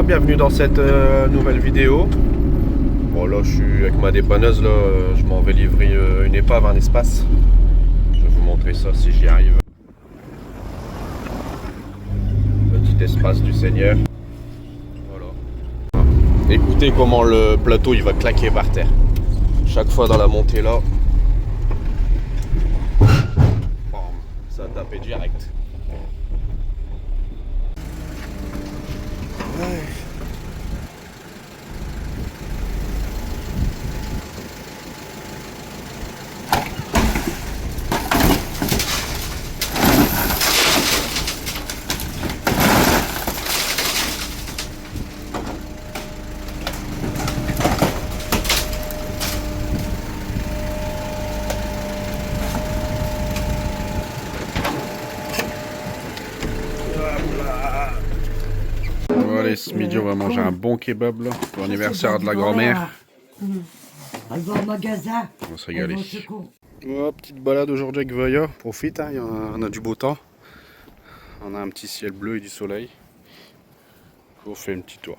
Bienvenue dans cette nouvelle vidéo. Bon là je suis avec ma dépanneuse là, je m'en vais livrer une épave, un espace. Je vais vous montrer ça si j'y arrive. Petit espace du Seigneur. Voilà. Écoutez comment le plateau il va claquer par terre. Chaque fois dans la montée là. Bam, ça a tapé direct. Ouais. Bon, allez, ce midi on va manger un bon kebab là, pour l'anniversaire de la grand-mère. Elle va au magasin. On va se régaler. Oh, petite balade aujourd'hui avec Voya. Profite, hein, on a du beau temps. On a un petit ciel bleu et du soleil. On fait une petite tour.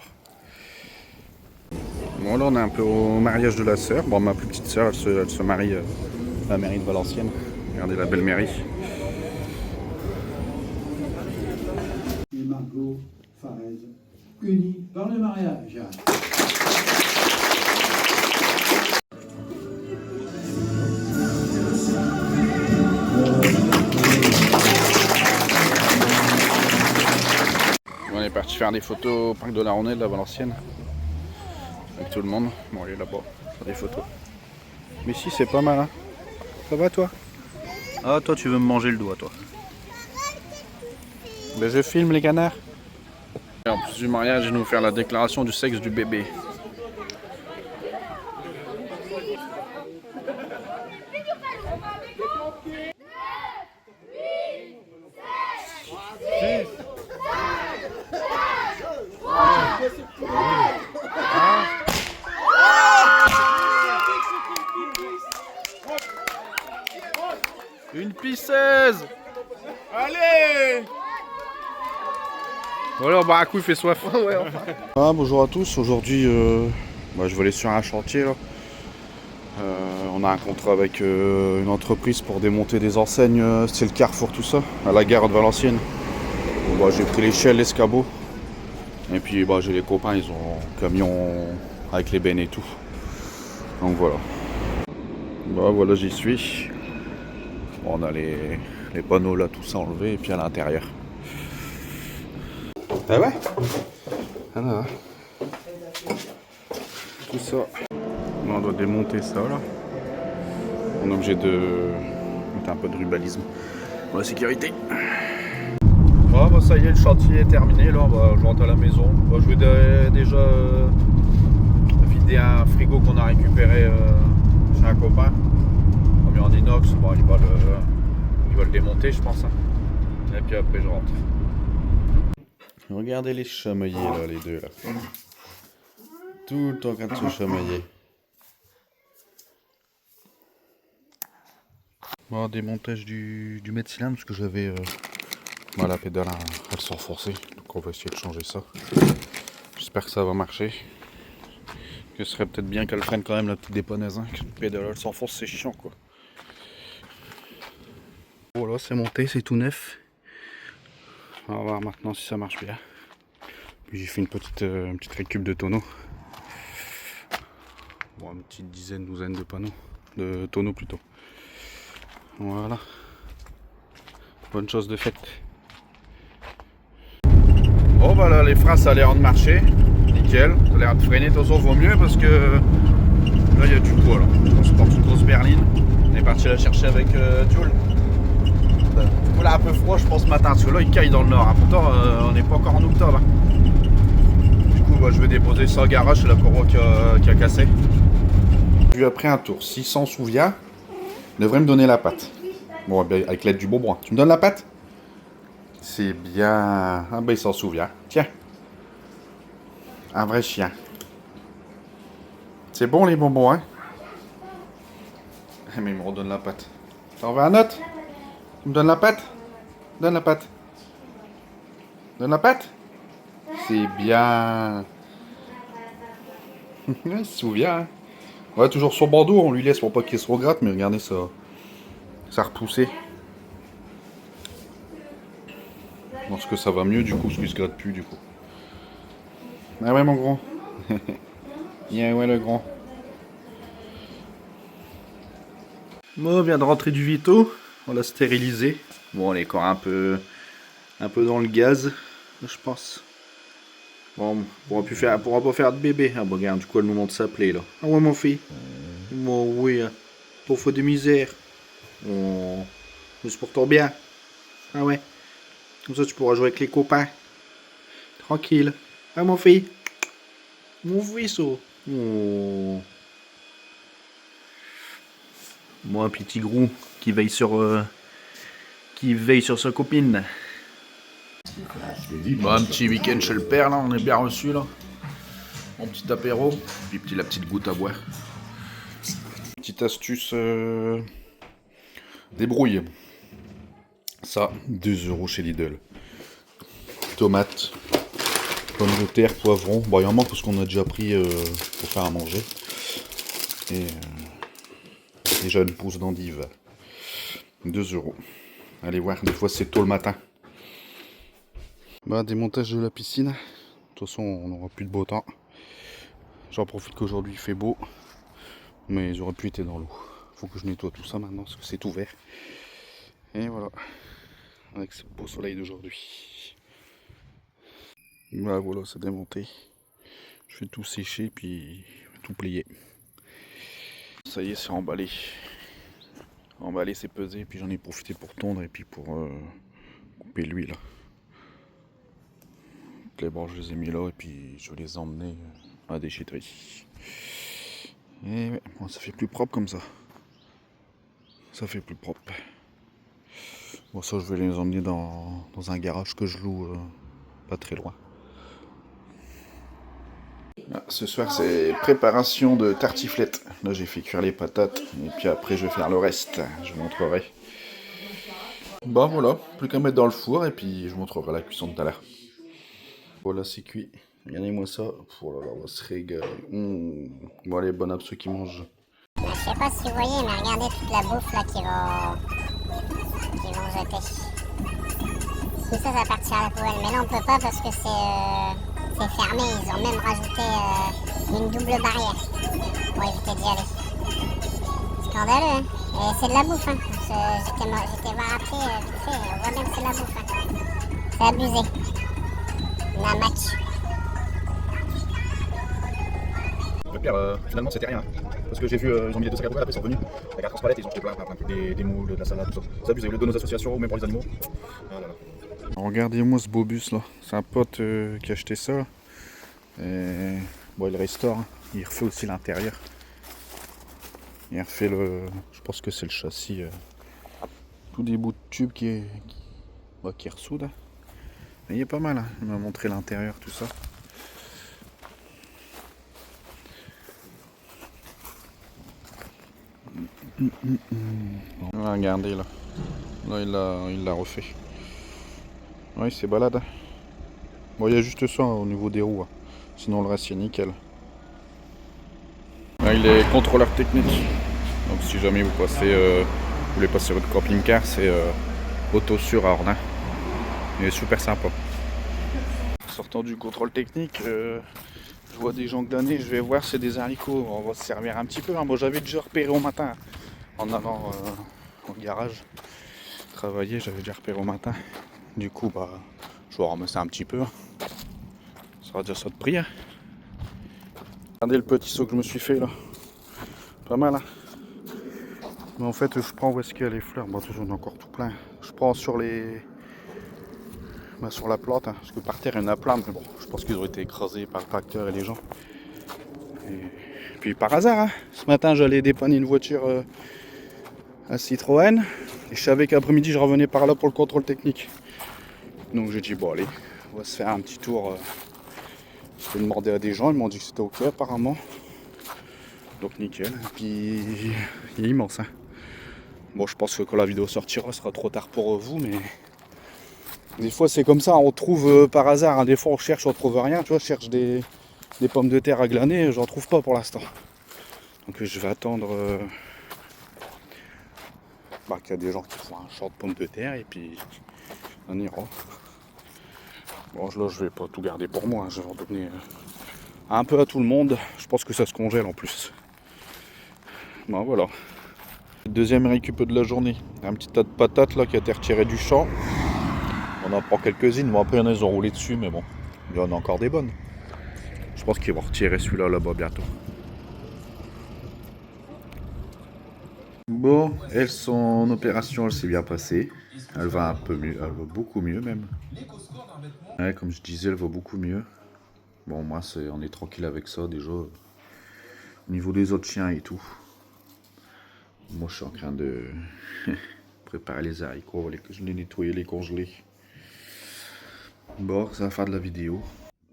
Bon là on est un peu au mariage de la sœur. Bon, ma plus petite sœur elle se marie à la mairie de Valenciennes. Regardez la belle mairie. Et Margot Farez, unis par le mariage. On est parti faire des photos au parc de la Rondelle à Valenciennes. Avec tout le monde. Bon, on est là-bas, faire des photos. Mais si, c'est pas mal, hein. Ça va, toi? Ah, toi, tu veux me manger le doigt, toi. Ben, je filme les canards. Et en plus du mariage, je vais nous faire la déclaration du sexe du bébé. Une pisseuse. Allez. Voilà, on boit un coup, il fait soif. Ouais, enfin. Bonjour à tous, aujourd'hui je vais aller sur un chantier là. On a un contrat avec une entreprise pour démonter des enseignes style Carrefour, tout ça, à la gare de Valenciennes. Bon, j'ai pris l'échelle, l'escabeau. Et puis j'ai les copains, ils ont un camion avec les bennes et tout. Donc voilà. Voilà, j'y suis. Bon, on a les panneaux là, tout ça enlevé, et puis à l'intérieur. Ah ouais? Voilà. Tout ça. On doit démonter ça là. On est obligé de mettre un peu de rubalisme pour la sécurité. Ça y est, le chantier est terminé là. Je rentre à la maison. Je vais déjà vider un frigo qu'on a récupéré chez un copain. On a mis en inox. Il va le démonter, je pense. Hein. Et puis après, je rentre. Regardez les chamaillés là, les deux là. Tout le temps en train de se chamailler. Bon, démontage du mètre cylindre parce que j'avais la pédale elle s'enfonçait. Donc on va essayer de changer ça. J'espère que ça va marcher. Que ce serait peut-être bien qu'elle freine quand même la petite dépanneuse. Hein, que la pédale elle s'enfonce, c'est chiant quoi. Voilà, c'est monté, c'est tout neuf. On va voir maintenant si ça marche bien. Puis j'ai fait une petite récup de tonneaux. Bon, une petite douzaine de panneaux. De tonneaux plutôt. Voilà. Bonne chose de faite. Bon là les freins ça a l'air de marcher. Nickel. Ça a l'air de freiner. De toute façon vaut mieux parce que là il y a du poids là. On se porte une grosse berline. On est parti la chercher avec Jules. Du coup là un peu froid je pense ce matin parce que là il caille dans le nord. Hein. Pourtant on n'est pas encore en octobre. Hein. Du coup je vais déposer ça au garage, c'est la paroi qui a cassé. Je lui ai pris un tour. S'il s'en souvient, il devrait me donner la patte. Bon, avec l'aide du bonbon. Tu me donnes la patte? C'est bien. Ah il s'en souvient. Tiens. Un vrai chien. C'est bon les bonbons, hein? Mais il me redonne la patte. T'en veux un autre? Tu me donnes la patte? Donne la patte. Donne la patte? C'est bien. Il se souvient. Hein. Ouais, toujours sur Bordeaux, on lui laisse pour pas qu'il se regratte, mais regardez ça. Ça a repoussé. Parce que ça va mieux du coup, parce qu'il se gratte plus du coup. Ah ouais mon grand. Yeah, ouais le grand. Bon, on vient de rentrer du Vito. On l'a stérilisé. Bon, on est encore un peu dans le gaz, je pense. Bon, on pourra pas faire de bébé. Ah bah regarde, du coup elle nous montre sa plaie là. Ah ouais mon fils. Bon oui, pauvre de misère. Oh, c'est pour ton bien. Ah ouais. Comme ça tu pourras jouer avec les copains. Tranquille. Ah mon fils. Mon fils. Oh. Moi un petit gros qui veille sur sa copine. Bon, un petit week-end chez le père là, on est bien reçu là. Un petit apéro, puis la petite goutte à boire. Petite astuce débrouille. Ça, 2 € chez Lidl. Tomates, pommes de terre, poivrons. Bon, il en manque parce qu'on a déjà pris pour faire à manger. Et déjà une pousse d'endive. 2 €. Allez voir, des fois c'est tôt le matin. Bah, démontage de la piscine. De toute façon, on n'aura plus de beau temps. J'en profite qu'aujourd'hui il fait beau. Mais j'aurais pu être dans l'eau. Faut que je nettoie tout ça maintenant parce que c'est ouvert. Et voilà. Avec ce beau soleil d'aujourd'hui. Voilà, c'est démonté. Je vais tout sécher puis tout plier. Ça y est, c'est emballé. Emballé, c'est pesé. Puis j'en ai profité pour tondre et puis pour couper l'huile. Les bords, je les ai mis là et puis je vais les emmener à la déchetterie. Et ouais, bon, ça fait plus propre comme ça. Ça fait plus propre. Bon, ça, je vais les emmener dans un garage que je loue pas très loin. Ah, ce soir, c'est préparation de tartiflette. Là, j'ai fait cuire les patates et puis après, je vais faire le reste. Je vous montrerai. Bon, voilà, plus qu'à mettre dans le four et puis je vous montrerai la cuisson de tout à l'heure. Voilà, c'est cuit. Regardez-moi ça. Oh là là, on va se régaler. Bon, allez, bon app ceux qui mangent. Je sais pas si vous voyez, mais regardez toute la bouffe là qu'ils vont jeter. Tout ça, ça partira à la poubelle. Mais là, on peut pas parce que c'est fermé. Ils ont même rajouté une double barrière pour éviter d'y aller. Scandaleux, hein. Et c'est de la bouffe, hein. J'étais voir après, vite fait. On voit bien que c'est de la bouffe, hein. C'est abusé. La match. Le pire, finalement, c'était rien. Parce que j'ai vu, ils ont mis des 250 après ils sont venus. La carte transpalette, ils ont jeté plein de trucs, des moules, de la salade, tout ça. C'est abusé, au lieu de nos associations, même pour les animaux. Ah là là. Regardez-moi ce beau bus là. C'est un pote qui a acheté ça. Et bon, il restaure. Hein. Il refait aussi l'intérieur. Il refait le. Je pense que c'est le châssis. Tous des bouts de tube qui ressoudent. Mais il est pas mal. Hein. Il m'a montré l'intérieur, tout ça. Ah, regardez là. Là, il l'a refait. Oui, c'est balade. Bon, il y a juste ça au niveau des roues. Sinon, le reste, c'est nickel. Là, il est contrôleur technique. Donc, si jamais vous voulez passer votre camping-car, c'est Autosur à Ornain. Il est super sympa. Sortant du contrôle technique, je vois des gens glaner. Je vais voir, c'est des haricots. On va se servir un petit peu. Hein. Bon, j'avais déjà repéré au matin en allant au garage travailler. J'avais déjà repéré au matin. Du coup, bah, je vais ramasser un petit peu. Ça sera déjà ça de prix. Hein. Regardez le petit saut que je me suis fait là. Pas mal. Hein. Mais en fait, je prends où est-ce qu'il y a les fleurs. Bon, j'en ai encore tout plein. Je prends sur sur la plante. Hein, parce que par terre, il y en a plein. Mais bon, je pense qu'ils ont été écrasés par le tracteur et les gens. Et puis par hasard, hein, ce matin, j'allais dépanner une voiture à Citroën. Et je savais qu'après-midi, je revenais par là pour le contrôle technique. Donc j'ai dit, bon allez, on va se faire un petit tour. Je vais demander à des gens, ils m'ont dit que c'était ok apparemment. Donc nickel. Et puis il est immense. Hein. Bon, je pense que quand la vidéo sortira, ce sera trop tard pour vous, mais Des fois c'est comme ça, on trouve par hasard, hein. Des fois on cherche, on trouve rien, tu vois, je cherche des pommes de terre à glaner, j'en trouve pas pour l'instant. Donc je vais attendre qu'il y a des gens qui font un champ de pommes de terre et puis on ira. Bon là je vais pas tout garder pour moi, hein. Je vais en donner un peu à tout le monde, je pense que ça se congèle en plus. Bon voilà. Deuxième récup de la journée, un petit tas de patates là qui a été retiré du champ. On en prend quelques-unes, bon après il y en a ils ont roulé dessus mais bon, il y en a encore des bonnes. Je pense qu'ils vont retirer celui-là là-bas bientôt. Bon, son opération elle s'est bien passée. Elle va un peu mieux, elle va beaucoup mieux même. Ouais, comme je disais, elle va beaucoup mieux. Bon moi on est tranquille avec ça déjà. Au niveau des autres chiens et tout. Moi je suis en train de préparer les haricots, je les nettoyer, les congeler. Bon, ça va faire de la vidéo.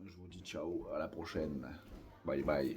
Je vous dis ciao, à la prochaine. Bye bye.